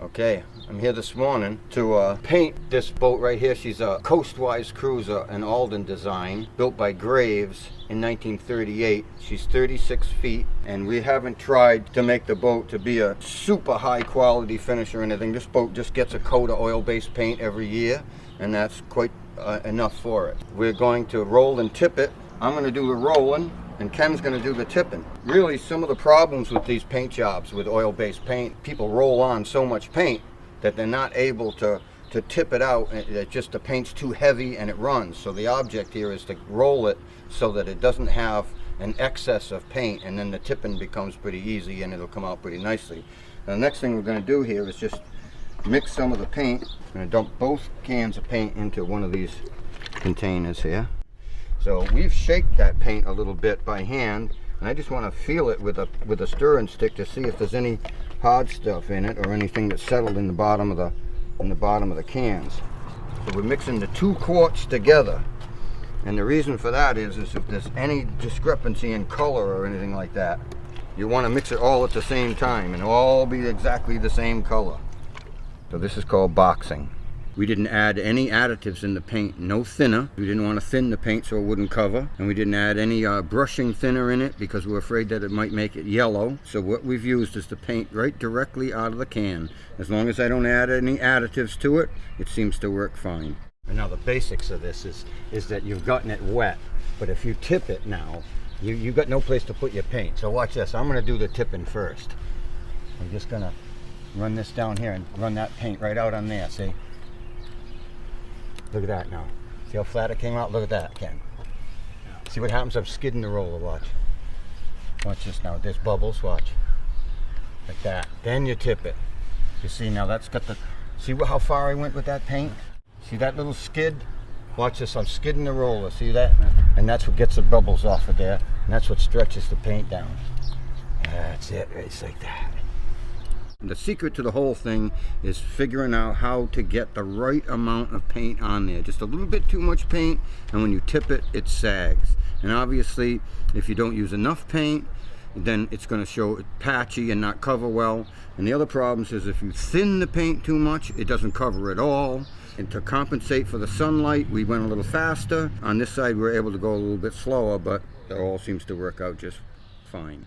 Okay, I'm here this morning to paint this boat right here. She's a coastwise cruiser, an Alden design, built by Graves in 1938. She's 36 feet, and we haven't tried to make the boat to be a super high quality finish or anything. This boat just gets a coat of oil-based paint every year, and that's quite enough for it. We're going to roll and tip it. I'm going to do the rolling, and Ken's going to do the tipping. Really, some of the problems with these paint jobs with oil-based paint, people roll on so much paint that they're not able to tip it out. The paint's too heavy and it runs. So the object here is to roll it so that it doesn't have an excess of paint, and then the tipping becomes pretty easy and it'll come out pretty nicely. Now, the next thing we're going to do here is just mix some of the paint. I'm going to dump both cans of paint into one of these containers here. So we've shaped that paint a little bit by hand, and I just want to feel it with a stirring stick to see if there's any hard stuff in it or anything that's settled in the bottom of the cans. So we're mixing the 2 quarts together, and the reason for that is if there's any discrepancy in color or anything like that, you want to mix it all at the same time and all be exactly the same color. So this is called boxing. We didn't add any additives in the paint, no thinner. We didn't want to thin the paint so it wouldn't cover. And we didn't add any brushing thinner in it because we were afraid that it might make it yellow. So what we've used is the paint right directly out of the can. As long as I don't add any additives to it, it seems to work fine. And now the basics of this is that you've gotten it wet. But if you tip it now, you've got no place to put your paint. So watch this. I'm going to do the tipping first. I'm just going to run this down here and run that paint right out on there, see? Look at that now. See how flat it came out? Look at that, Ken. See what happens? I'm skidding the roller, watch. Watch this now. There's bubbles, watch. Like that. Then you tip it. You see now that's got the... See how far I went with that paint? See that little skid? Watch this, I'm skidding the roller. See that? And that's what gets the bubbles off of there. And that's what stretches the paint down. That's it, right? It's like that. The secret to the whole thing is figuring out how to get the right amount of paint on there. Just a little bit too much paint, and when you tip it, it sags. And obviously, if you don't use enough paint, then it's going to show patchy and not cover well. And the other problems is if you thin the paint too much, it doesn't cover at all. And to compensate for the sunlight, we went a little faster. On this side, we were able to go a little bit slower, but it all seems to work out just fine.